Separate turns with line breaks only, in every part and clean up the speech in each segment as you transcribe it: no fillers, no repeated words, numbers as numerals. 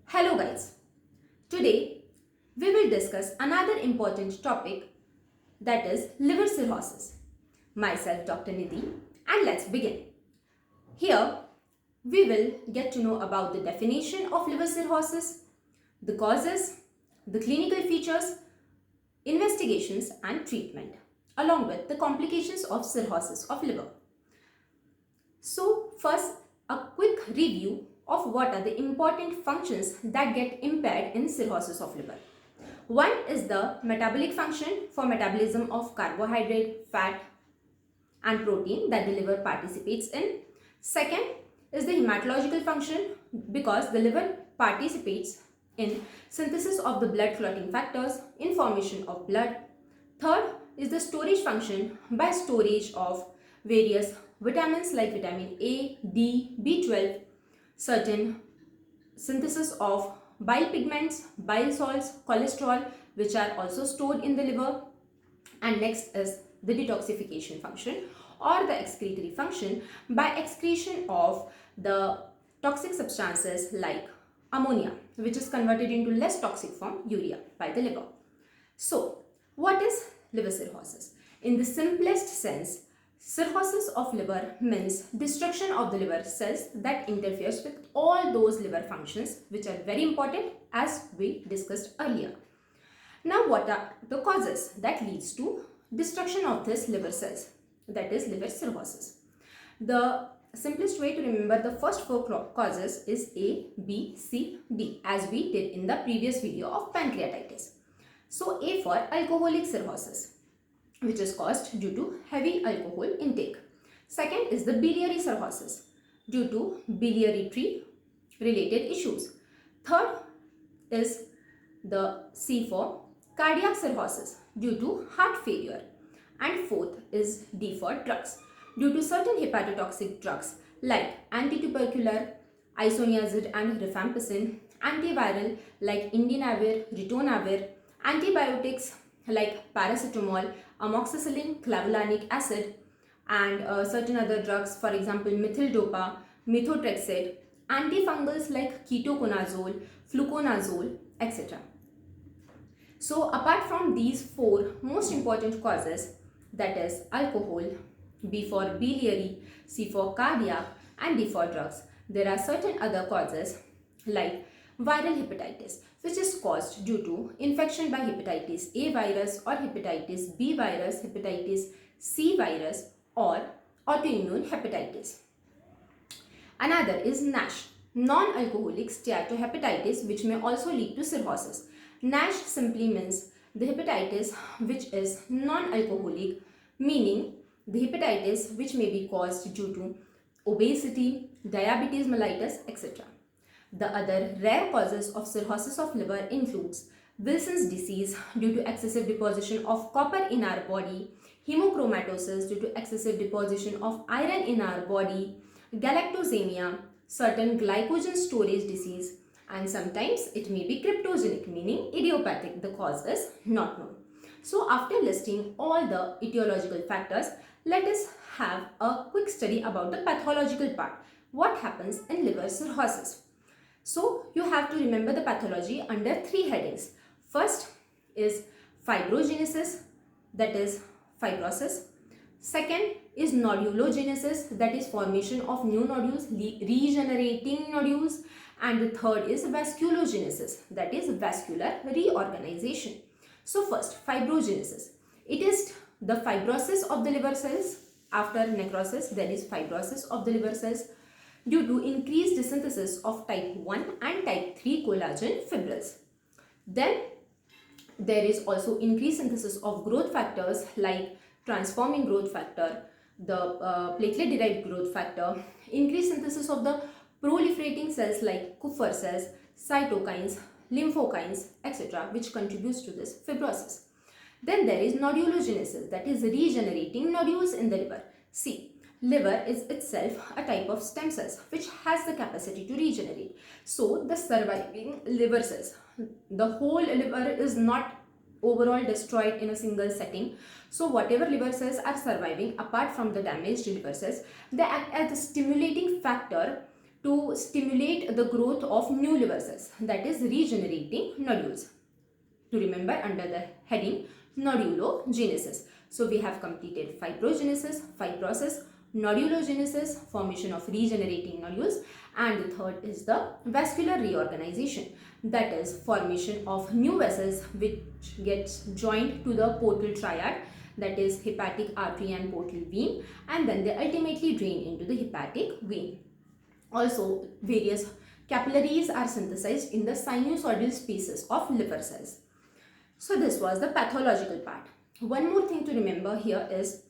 Hello guys, today we will discuss another important topic, that is liver cirrhosis. Myself Dr. Nidhi, and let's begin. Here we will get to know about the definition of liver cirrhosis, the causes, the clinical features, investigations and treatment, along with the complications of cirrhosis of liver. So first, a quick review of what are the important functions that get impaired in cirrhosis of liver. One is the metabolic function, for metabolism of carbohydrate, fat and protein that the liver participates in. Second is the hematological function, because the liver participates in synthesis of the blood clotting factors, in formation of blood. Third is the storage function, by storage of various vitamins like vitamin A, D, B12, certain synthesis of bile pigments, bile salts, cholesterol, which are also stored in the liver. And next is the detoxification function or the excretory function, by excretion of the toxic substances like ammonia, which is converted into less toxic form, urea, by the liver. So what is liver cirrhosis? In the simplest sense, cirrhosis of liver means destruction of the liver cells that interferes with all those liver functions which are very important, as we discussed earlier. Now what are the causes that leads to destruction of this liver cells, that is liver cirrhosis? The simplest way to remember the first four causes is A, B, C, D, as we did in the previous video of pancreatitis. So A for alcoholic cirrhosis, which is caused due to heavy alcohol intake. Second is the biliary cirrhosis, due to biliary tree related issues. Third is the C for cardiac cirrhosis, due to heart failure. And fourth is D for drugs, due to certain hepatotoxic drugs like antitubercular, isoniazid and rifampicin, antiviral like indinavir, ritonavir, antibiotics like paracetamol, amoxicillin, clavulanic acid, and certain other drugs, for example methyldopa, methotrexate, antifungals like ketoconazole, fluconazole, etc. So apart from these four most important causes, that is alcohol, B for biliary, C for cardiac and D for drugs, there are certain other causes like viral hepatitis, which is caused due to infection by hepatitis A virus or hepatitis B virus, hepatitis C virus, or autoimmune hepatitis. Another is NASH, non-alcoholic steatohepatitis, which may also lead to cirrhosis. NASH simply means the hepatitis which is non-alcoholic, meaning the hepatitis which may be caused due to obesity, diabetes mellitus, etc. The other rare causes of cirrhosis of liver includes Wilson's disease due to excessive deposition of copper in our body, hemochromatosis due to excessive deposition of iron in our body, galactosemia, certain glycogen storage disease, and sometimes it may be cryptogenic, meaning idiopathic. The cause is not known. So after listing all the etiological factors, let us have a quick study about the pathological part. What happens in liver cirrhosis? So you have to remember the pathology under three headings. First is fibrogenesis, that is fibrosis. Second is nodulogenesis, that is formation of new nodules, regenerating nodules. And the third is vasculogenesis, that is vascular reorganization. So first, fibrogenesis. It is the fibrosis of the liver cells. After necrosis, there is fibrosis of the liver cells due to increased synthesis of type 1 and type 3 collagen fibrils. Then there is also increased synthesis of growth factors like transforming growth factor, the platelet derived growth factor, increased synthesis of the proliferating cells like Kupffer cells, cytokines, lymphokines, etc., which contributes to this fibrosis. Then there is nodulogenesis, that is regenerating nodules in the liver. See, liver is itself a type of stem cells which has the capacity to regenerate. So the surviving liver cells, the whole liver is not overall destroyed in a single setting. So whatever liver cells are surviving apart from the damaged liver cells, they act as a stimulating factor to stimulate the growth of new liver cells, that is regenerating nodules. To remember under the heading nodulogenesis. So we have completed fibrogenesis, fibrosis, nodulogenesis, formation of regenerating nodules, and the third is the vascular reorganization, that is formation of new vessels which gets joined to the portal triad, that is hepatic artery and portal vein, and then they ultimately drain into the hepatic vein. Also, various capillaries are synthesized in the sinusoidal spaces of liver cells. So this was the pathological part. One more thing to remember here is,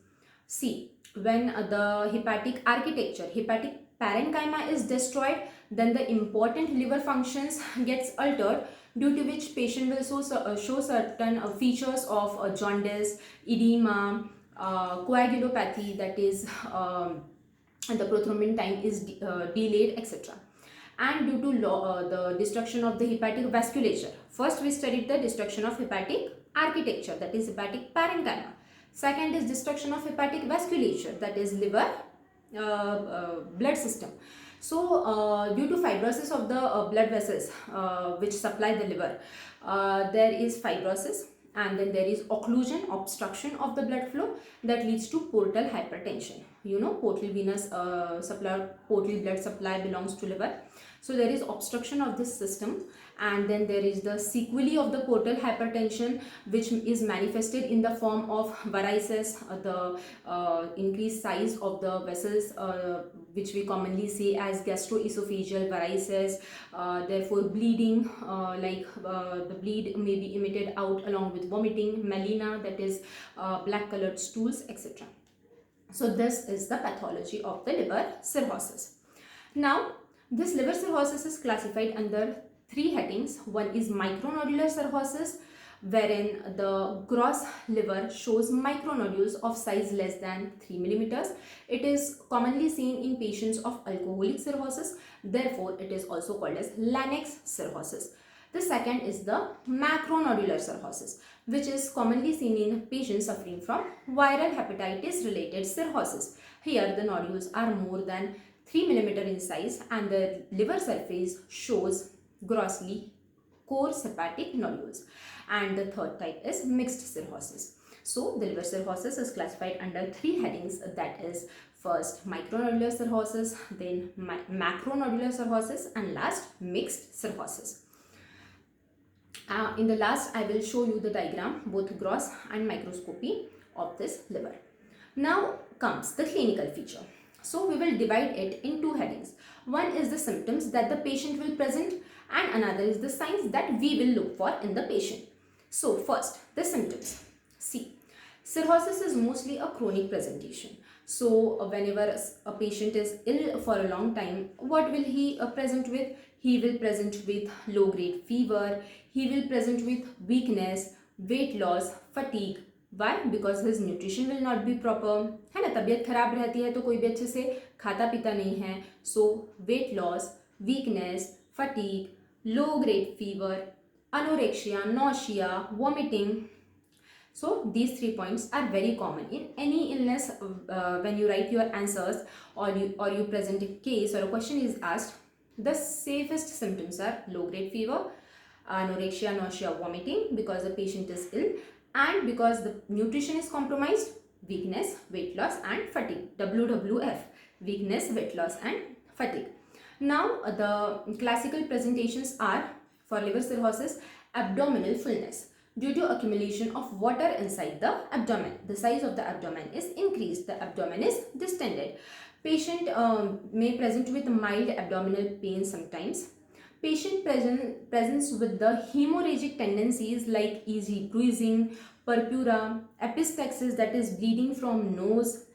see, when the hepatic architecture, hepatic parenchyma is destroyed, then the important liver functions gets altered, due to which patient will show certain features of jaundice, edema, coagulopathy, that is the prothrombin time is delayed, etc. And due to the destruction of the hepatic vasculature. First we studied the destruction of hepatic architecture, that is hepatic parenchyma. Second is destruction of hepatic vasculature, that is liver blood system. So due to fibrosis of the blood vessels which supply the liver, there is fibrosis, and then there is occlusion, obstruction of the blood flow, that leads to portal hypertension. You know, portal venous portal blood supply belongs to liver. So there is obstruction of this system, and then there is the sequelae of the portal hypertension, which is manifested in the form of varices, the increased size of the vessels, which we commonly say as gastroesophageal varices, therefore bleeding, the bleed may be emitted out along with vomiting, melena, that is black colored stools, etc. So this is the pathology of the liver cirrhosis. Now, this liver cirrhosis is classified under three headings. One is micronodular cirrhosis, wherein the gross liver shows micronodules of size less than 3 millimeters. It is commonly seen in patients of alcoholic cirrhosis. Therefore, it is also called as Lennox cirrhosis. The second is the macronodular cirrhosis, which is commonly seen in patients suffering from viral hepatitis related cirrhosis. Here, the nodules are more than 3 millimeter in size, and the liver surface shows grossly coarse hepatic nodules. And the third type is mixed cirrhosis. So the liver cirrhosis is classified under three headings, that is first micronodular cirrhosis, then macronodular cirrhosis, and last mixed cirrhosis. In the last, I will show you the diagram, both gross and microscopy of this liver. Now comes the clinical feature. So we will divide it in two headings. One is the symptoms that the patient will present, and another is the signs that we will look for in the patient. So first, the symptoms. See, cirrhosis is mostly a chronic presentation. So whenever a patient is ill for a long time, what will he present with? He will present with low-grade fever, he will present with weakness, weight loss, fatigue. Why? Because his nutrition will not be proper. है ना, तबीयत खराब रहती है तो कोई भी अच्छे से खाता पीता नहीं है. So weight loss, weakness, fatigue, low grade fever, anorexia, nausea, vomiting. So these 3 points are very common in any illness. When you write your answers or you present a case or a question is asked, the safest symptoms are low grade fever, anorexia, nausea, vomiting, because the patient is ill, and because the nutrition is compromised, weakness, weight loss and fatigue, WWF, weakness, weight loss and fatigue. Now the classical presentations are, for liver cirrhosis, abdominal fullness due to accumulation of water inside the abdomen. The size of the abdomen is increased, the abdomen is distended. Patient may present with mild abdominal pain sometimes. Patient presents with the hemorrhagic tendencies like easy bruising, purpura, epistaxis, that is bleeding from nose,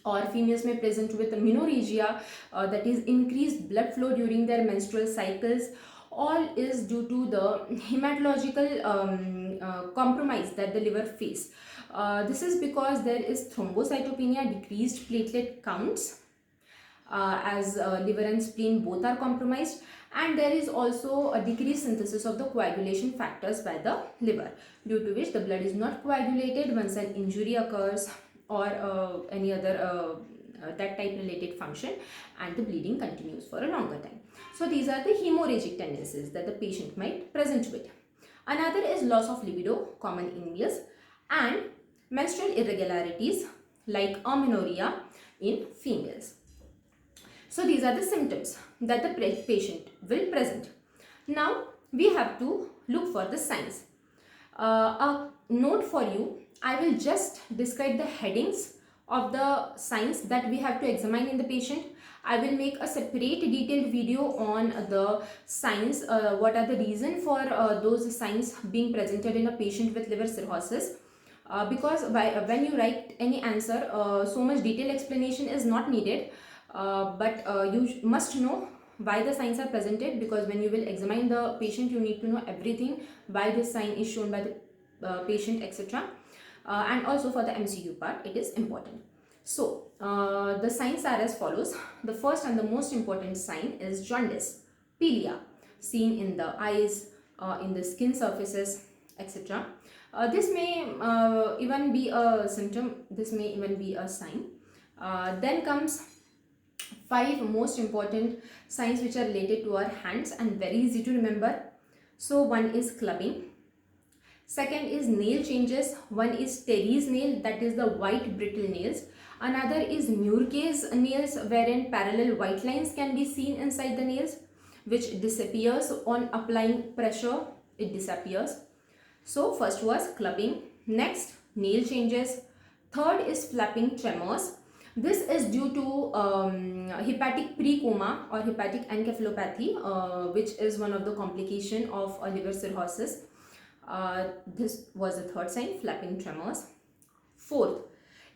or females may present with menorrhagia, that is increased blood flow during their menstrual cycles. All is due to the hematological compromise that the liver face. This is because there is thrombocytopenia, decreased platelet counts, as liver and spleen both are compromised, and there is also a decreased synthesis of the coagulation factors by the liver, due to which the blood is not coagulated once an injury occurs or any other that type related function, and the bleeding continues for a longer time. So these are the hemorrhagic tendencies that the patient might present with. Another is loss of libido, common in males, and menstrual irregularities like amenorrhea in females. So these are the symptoms that the patient will present. Now we have to look for the signs. A note for you, I will just describe the headings of the signs that we have to examine in the patient. I will make a separate detailed video on the signs, what are the reason for those signs being presented in a patient with liver cirrhosis. Because when you write any answer, so much detailed explanation is not needed, but you must know why the signs are presented, because when you will examine the patient you need to know everything, why this sign is shown by the patient, etc. And also for the MCQ part it is important. So the signs are as follows. The first and the most important sign is jaundice, pilia, seen in the eyes, in the skin surfaces, etc. This may even be a symptom, this may even be a sign. Then comes 5 most important signs which are related to our hands and very easy to remember. So one is clubbing, second is nail changes, one is Terry's nail, that is the white brittle nails. Another is Muir's nails, wherein parallel white lines can be seen inside the nails, which disappears on applying pressure, it disappears. So first was clubbing, next nail changes, third is flapping tremors. This is due to hepatic precoma or hepatic encephalopathy, which is one of the complication of liver cirrhosis. This was the third sign, flapping tremors. Fourth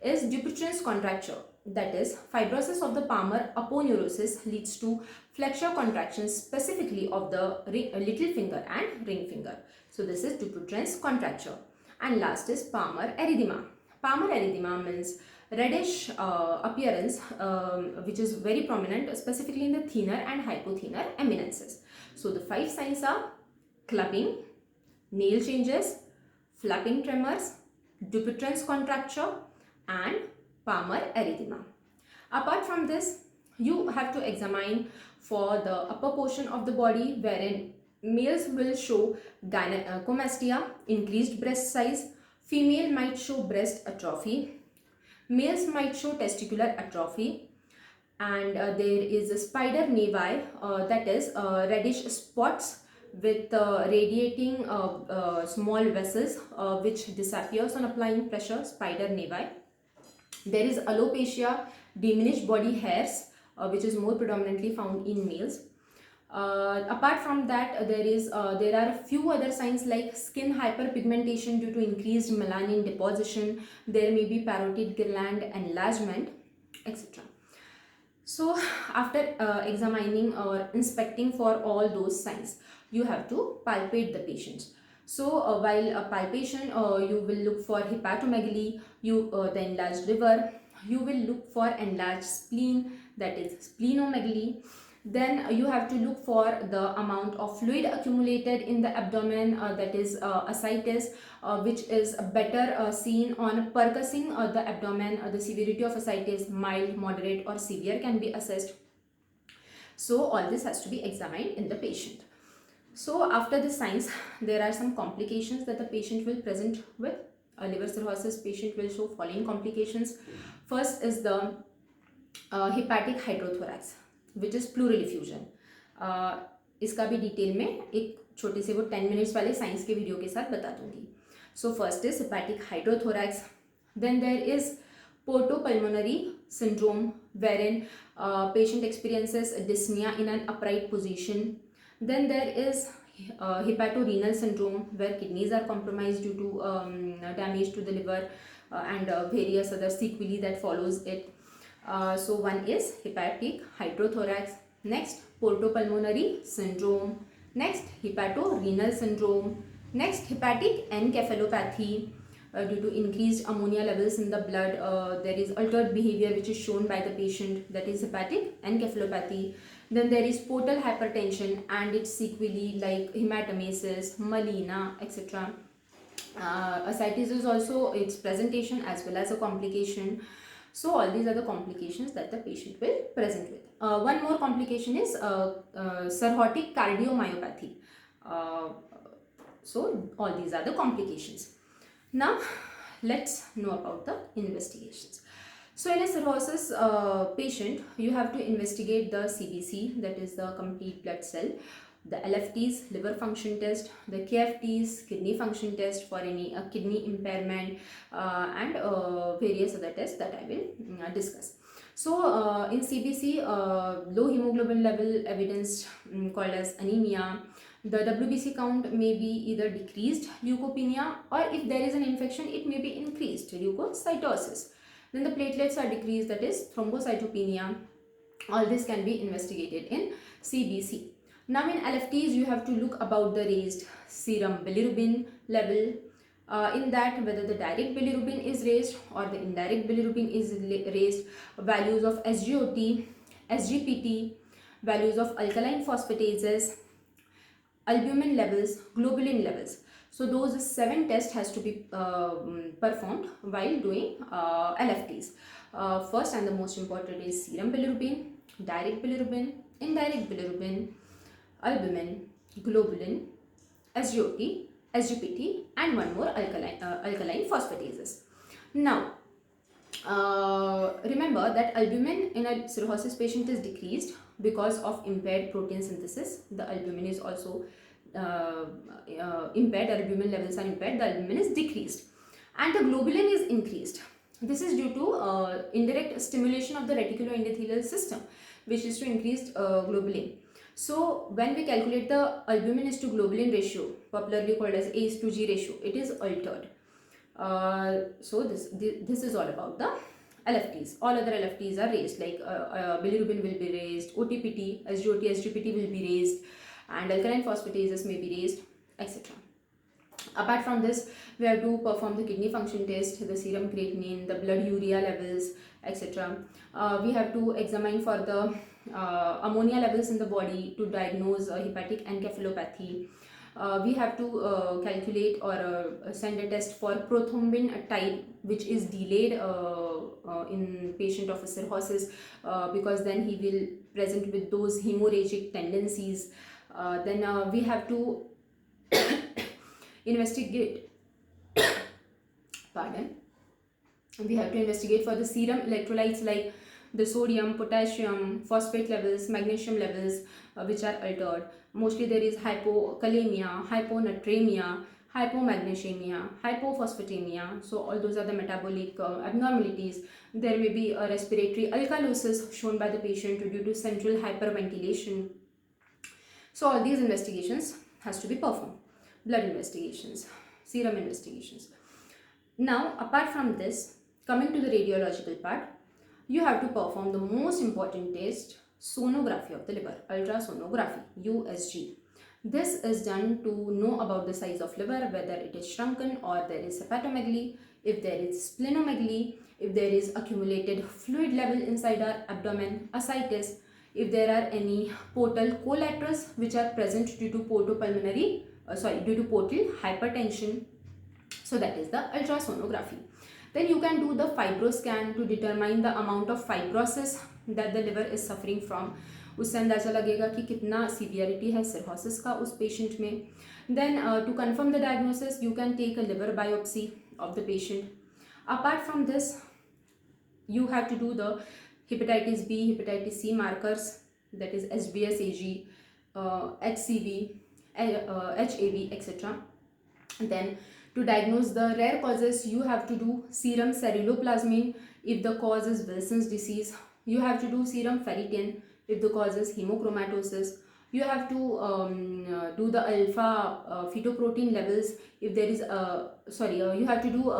is Dupuytren's contracture, that is fibrosis of the palmar aponeurosis leads to flexure contractions specifically of the little finger and ring finger. So this is Dupuytren's contracture. And last is palmar erythema. Palmar erythema means reddish appearance, which is very prominent specifically in the thinner and hypothinner eminences. So the 5 signs are clubbing, nail changes, flapping tremors, Dupuytren's contracture, and palmar erythema. Apart from this, you have to examine for the upper portion of the body, wherein males will show gynecomastia, increased breast size, female might show breast atrophy, males might show testicular atrophy, and there is a spider nevi, that is reddish spots with radiating small vessels which disappears on applying pressure, spider nevi. There is alopecia, diminished body hairs, which is more predominantly found in males. Apart from that, there are a few other signs like skin hyperpigmentation due to increased melanin deposition. There may be parotid gland enlargement, etc. So after examining or inspecting for all those signs, you have to palpate the patients. So while palpation, you will look for hepatomegaly, the enlarged liver. You will look for enlarged spleen, that is splenomegaly. Then you have to look for the amount of fluid accumulated in the abdomen, that is ascites, which is better seen on percussing the abdomen. The severity of ascites, mild, moderate or severe, can be assessed. So all this has to be examined in the patient. So after the signs, there are some complications that the patient will present with. A liver cirrhosis patient will show following complications. First is the hepatic hydrothorax, which is pleural effusion. इसका भी detail में एक छोटे से वो 10 minutes वाले science के video के साथ बता दूंगी. So first is hepatic hydrothorax. Then there is portopulmonary syndrome, wherein patient experiences dyspnea in an upright position. Then there is hepatorenal syndrome, where kidneys are compromised due to damage to the liver and various other sequelae that follows it. So one is hepatic hydrothorax, next portopulmonary syndrome, next hepatorenal syndrome, next hepatic encephalopathy due to increased ammonia levels in the blood. There is altered behavior which is shown by the patient, that is hepatic encephalopathy. Then there is portal hypertension and its sequelae like hematemesis, melena, etc. Ascites is also its presentation as well as a complication. So all these are the complications that the patient will present with. One more complication is cirrhotic cardiomyopathy. So all these are the complications. Now let's know about the investigations. So in a cirrhosis patient, you have to investigate the CBC, that is the complete blood cell, the LFTs, liver function test, the KFTs, kidney function test for any kidney impairment, and various other tests that I will discuss. So in CBC, low hemoglobin level evidence called as anemia. The WBC count may be either decreased leukopenia, or if there is an infection, it may be increased leukocytosis. Then the platelets are decreased, that is thrombocytopenia. All this can be investigated in CBC. Now in LFTs, you have to look about the raised serum bilirubin level. In that, whether the direct bilirubin is raised or the indirect bilirubin is raised, values of SGOT, SGPT, values of alkaline phosphatases, albumin levels, globulin levels. So those 7 tests has to be performed while doing LFTs. First and the most important is serum bilirubin, direct bilirubin, indirect bilirubin, albumin, globulin, SGOT, SGPT, and one more alkaline phosphatases. Now, remember that albumin in a cirrhosis patient is decreased because of impaired protein synthesis. The albumin is also impaired, albumin levels are impaired, the albumin is decreased, and the globulin is increased. This is due to indirect stimulation of the reticuloendothelial system, which is to increased globulin. So when we calculate the albumin is to globulin ratio, popularly called as A is to G ratio, it is altered. So this is all about the LFTs. All other LFTs are raised, like bilirubin will be raised, OTPT, SGOT, SGPT will be raised, and alkaline phosphatases may be raised, etc. Apart from this, we have to perform the kidney function test, the serum creatinine, the blood urea levels, etc. We have to examine for the ammonia levels in the body to diagnose hepatic encephalopathy. We have to calculate or send a test for prothrombin type, which is delayed in patient of a cirrhosis, because then he will present with those hemorrhagic tendencies. Then we have to investigate we have to investigate for the serum electrolytes like the sodium, potassium, phosphate levels, magnesium levels, which are altered. Mostly there is hypokalemia, hyponatremia, hypomagnesemia, hypophosphatemia. So all those are the metabolic abnormalities. There may be a respiratory alkalosis shown by the patient due to central hyperventilation. So all these investigations has to be performed. Blood investigations, serum investigations. Now, apart from this, coming to the radiological part, you have to perform the most important test, sonography of the liver, ultrasonography, USG. This is done to know about the size of liver, whether it is shrunken or there is hepatomegaly, if there is splenomegaly, if there is accumulated fluid level inside our abdomen, ascites, if there are any portal collaterals which are present due to due to portal hypertension. So that is the ultrasonography. Then you can do the fibroscan to determine the amount of fibrosis that the liver is suffering from. उससे अंदाजा लगेगा कि कितना severity है cirrhosis का उस patient में. Then to confirm the diagnosis, you can take a liver biopsy of the patient. Apart from this, you have to do the hepatitis B, hepatitis C markers, that is HBsAg, HCV, HAV, etc. Then to diagnose the rare causes, you have to do serum ceruloplasmin if the cause is Wilson's disease. You have to do serum ferritin if the cause is hemochromatosis. You have to do the alpha fetoprotein levels if there is you have to do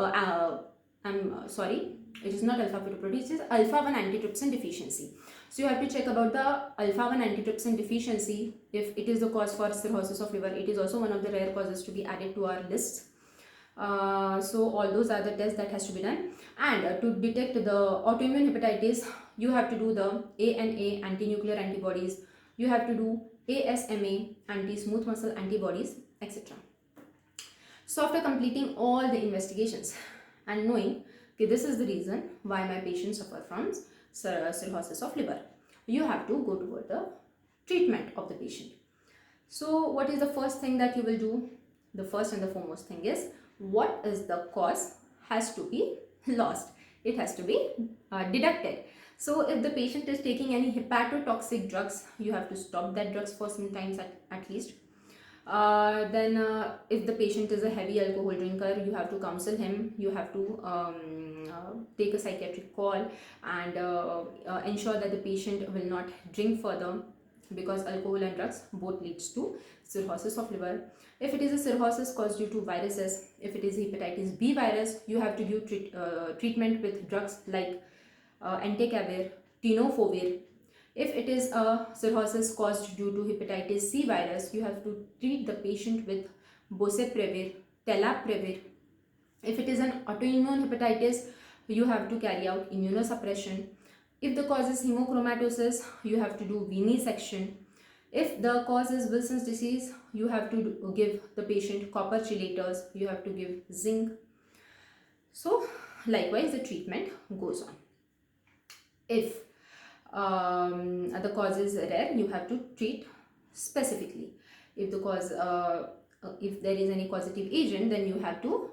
it is not alpha fetoprotein, it is alpha-1 antitrypsin deficiency. So you have to check about the alpha-1 antitrypsin deficiency. If it is the cause for cirrhosis of liver, it is also one of the rare causes to be added to our list. So all those are the tests that has to be done. And to detect the autoimmune hepatitis, you have to do the ANA, anti-nuclear antibodies. You have to do ASMA, anti-smooth muscle antibodies, etc. So after completing all the investigations and knowing okay, this is the reason why my patient suffer from cirrhosis of liver. You have to go toward the treatment of the patient. So what is the first thing that you will do? The first and the foremost thing is, what is the cause has to be lost. It has to be deducted. So if the patient is taking any hepatotoxic drugs, you have to stop that drugs for some times at least. Then if the patient is a heavy alcohol drinker, you have to counsel him. You have to take a psychiatric call and ensure that the patient will not drink further, because alcohol and drugs both leads to cirrhosis of liver. If it is a cirrhosis caused due to viruses, if it is hepatitis B virus, you have to give treatment with drugs like entecavir, tenofovir. If it is a cirrhosis caused due to hepatitis C virus, you have to treat the patient with boceprevir, telaprevir. If it is an autoimmune hepatitis, you have to carry out immunosuppression. If the cause is hemochromatosis, you have to do venesection. If the cause is Wilson's disease, you have to give the patient copper chelators, you have to give zinc. So likewise the treatment goes on. If the cause is rare, you have to treat specifically. If the cause, if there is any causative agent, then you have to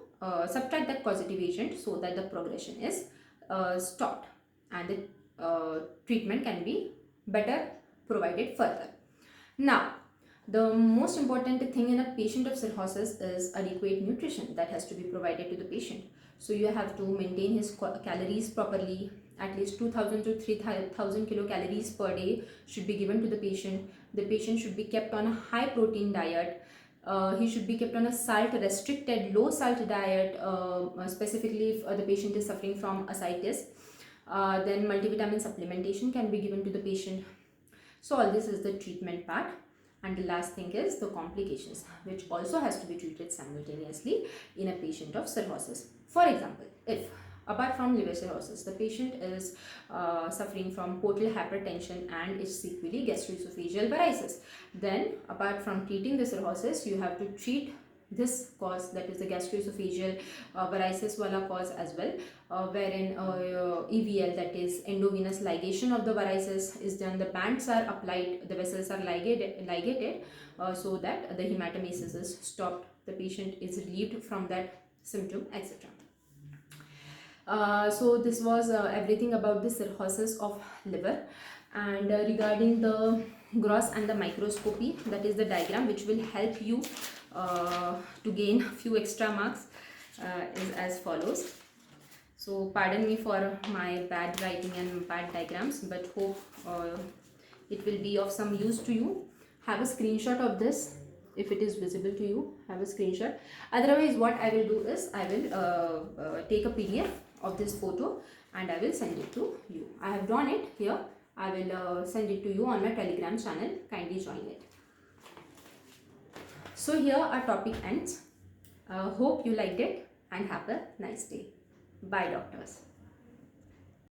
subtract that causative agent so that the progression is stopped and the treatment can be better provided further. Now, the most important thing in a patient of cirrhosis is adequate nutrition that has to be provided to the patient. So you have to maintain his calories properly. At least 2000 to 3000 kilocalories per day should be given to the patient. The patient should be kept on a high protein diet. He should be kept on a salt restricted low salt diet, specifically if the patient is suffering from ascites. Then multivitamin supplementation can be given to the patient. So all this is the treatment part. And the last thing is the complications, which also has to be treated simultaneously in a patient of cirrhosis. For example, if apart from liver cirrhosis, the patient is suffering from portal hypertension and is sequelae gastroesophageal varices, then apart from treating the cirrhosis, you have to treat this cause, that is the gastroesophageal varices wala cause as well, wherein EVL, that is endovenous ligation of the varices, is done. The bands are applied, the vessels are ligated so that the hematemesis is stopped, the patient is relieved from that symptom, etc. So this was everything about the cirrhosis of liver. And regarding the gross and the microscopy, that is the diagram which will help you to gain few extra marks, is as follows. So pardon me for my bad writing and bad diagrams, but hope it will be of some use to you. Have a screenshot of this. If it is visible to you, have a screenshot. Otherwise what I will do is, I will take a PDF of this photo and I will send it to you. I have drawn it here. I will send it to you on my Telegram channel. Kindly join it. So here our topic ends. Hope you liked it and have a nice day. Bye, doctors.